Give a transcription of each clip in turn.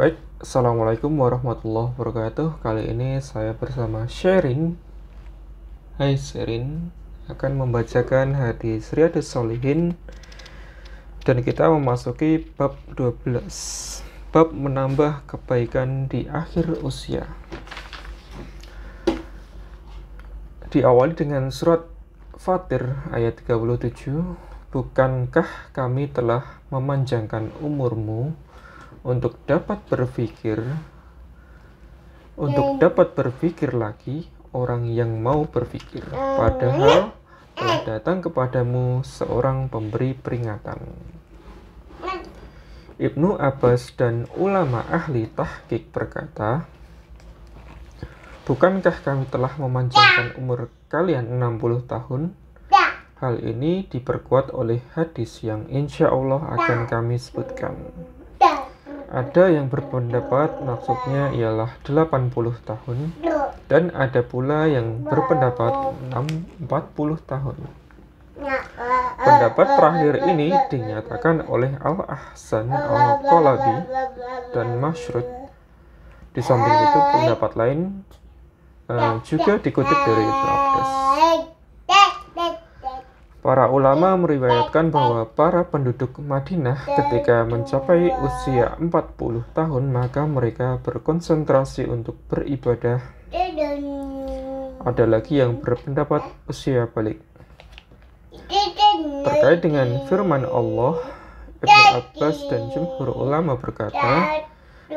Baik, Assalamualaikum warahmatullahi wabarakatuh. Kali ini saya bersama Sherin. Hai Sherin, akan membacakan hadis Riyadhus Shalihin. Dan kita memasuki bab 12. Bab menambah kebaikan di akhir usia. Diawali dengan surat Fatir ayat 37. Bukankah kami telah memanjangkan umurmu untuk dapat berpikir lagi orang yang mau berpikir, padahal telah datang kepadamu seorang pemberi peringatan. Ibnu Abbas dan ulama ahli tahqiq berkata, bukankah kami telah memanjangkan umur kalian 60 tahun? Hal ini diperkuat oleh hadis yang insya Allah akan kami sebutkan. Ada yang berpendapat maksudnya ialah 80 tahun, dan ada pula yang berpendapat 40 tahun. Pendapat terakhir ini dinyatakan oleh Al-Ahsan Al-Qalabi dan Mashrud. Di samping itu pendapat lain juga dikutip dari Ibnu Abbas. Para ulama meriwayatkan bahwa para penduduk Madinah ketika mencapai usia 40 tahun maka mereka berkonsentrasi untuk beribadah. Ada lagi yang berpendapat usia balik. Terkait dengan firman Allah, Ibnu Abbas dan jumhur ulama berkata,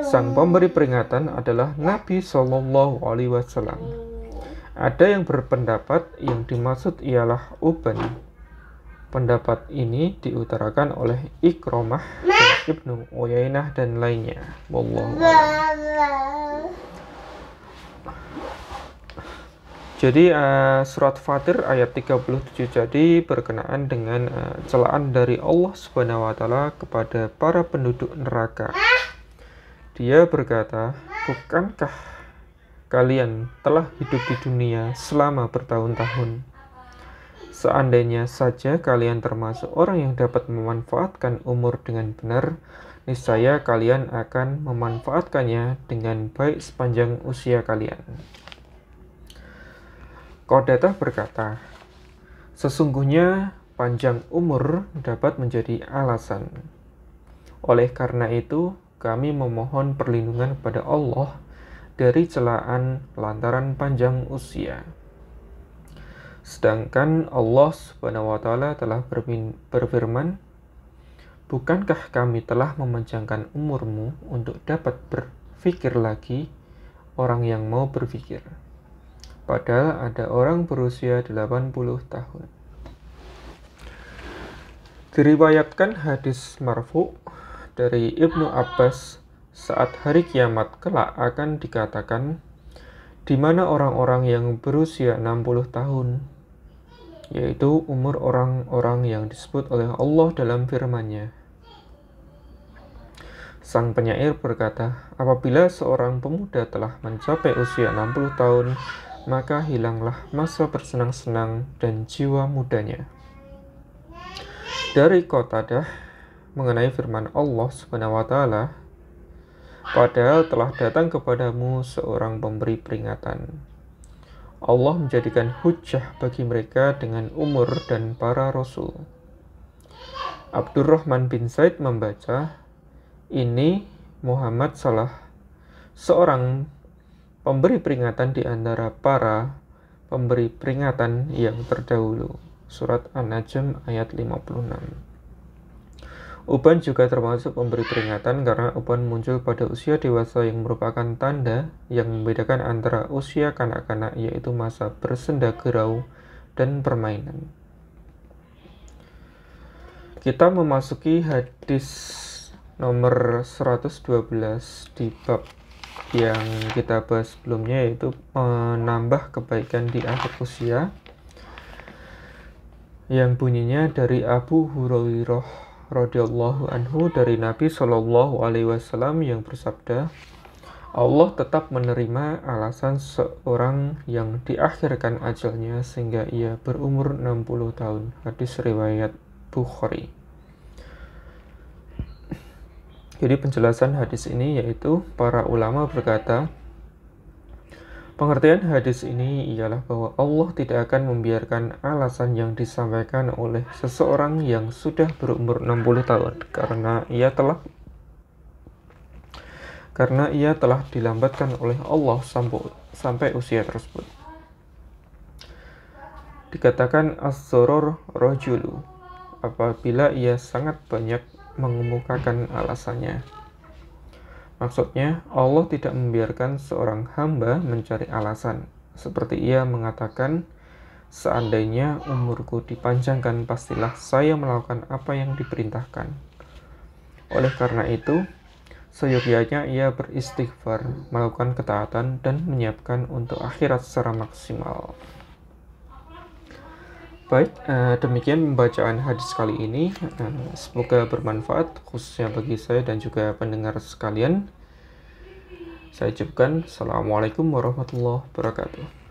sang pemberi peringatan adalah Nabi Shallallahu Alaihi Wasallam. Ada yang berpendapat yang dimaksud ialah Uban. Pendapat ini diutarakan oleh Ikramah dan Ibnu Uyainah dan lainnya. Wallahu a'lam. Jadi surat Fatir ayat 37 jadi berkenaan dengan celaan dari Allah Subhanahu wa taala kepada para penduduk neraka. Dia berkata, bukankah kalian telah hidup di dunia selama bertahun-tahun? Seandainya saja kalian termasuk orang yang dapat memanfaatkan umur dengan benar, niscaya kalian akan memanfaatkannya dengan baik sepanjang usia kalian. Qatadah berkata, sesungguhnya panjang umur dapat menjadi alasan. Oleh karena itu, kami memohon perlindungan kepada Allah dari celaan lantaran panjang usia. Sedangkan Allah Subhanahu wa taala telah berfirman, bukankah kami telah memanjangkan umurmu untuk dapat berpikir lagi orang yang mau berpikir, padahal ada orang berusia 80 tahun. Diriwayatkan hadis marfu dari Ibnu Abbas, saat hari kiamat kelak akan dikatakan, di mana orang-orang yang berusia 60 tahun, yaitu umur orang-orang yang disebut oleh Allah dalam firman-Nya. Sang penyair berkata, apabila seorang pemuda telah mencapai usia 60 tahun, maka hilanglah masa bersenang-senang dan jiwa mudanya. Dari Qatadah mengenai firman Allah Subhanahu wa taala, padahal telah datang kepadamu seorang pemberi peringatan. Allah menjadikan hujjah bagi mereka dengan umur dan para rasul. Abdurrahman bin Zaid membaca, ini Muhammad salah seorang pemberi peringatan di antara para pemberi peringatan yang terdahulu. Surat An-Najm ayat 56. Uban juga termasuk pemberi peringatan karena uban muncul pada usia dewasa yang merupakan tanda yang membedakan antara usia kanak-kanak, yaitu masa bersenda gurau dan permainan. Kita memasuki hadis nomor 112 di bab yang kita bahas sebelumnya, yaitu menambah kebaikan di akhir usia, yang bunyinya dari Abu Hurairah radhiyallahu anhu dari Nabi Shallallahu Alaihi Wasallam yang bersabda, Allah tetap menerima alasan seorang yang diakhirkan ajalnya sehingga ia berumur 60 tahun. Hadis riwayat Bukhari. Jadi penjelasan hadis ini yaitu para ulama berkata, pengertian hadis ini ialah bahwa Allah tidak akan membiarkan alasan yang disampaikan oleh seseorang yang sudah berumur 60 tahun karena ia telah dilambatkan oleh Allah sampai usia tersebut. Dikatakan as-surur rajulu apabila ia sangat banyak mengemukakan alasannya. Maksudnya, Allah tidak membiarkan seorang hamba mencari alasan, seperti ia mengatakan, seandainya umurku dipanjangkan, pastilah saya melakukan apa yang diperintahkan. Oleh karena itu, seyogyanya ia beristighfar, melakukan ketaatan, dan menyiapkan untuk akhirat secara maksimal. Baik, demikian pembacaan hadis kali ini. Semoga bermanfaat, khususnya bagi saya dan juga pendengar sekalian. Saya ucapkan Assalamualaikum warahmatullahi wabarakatuh.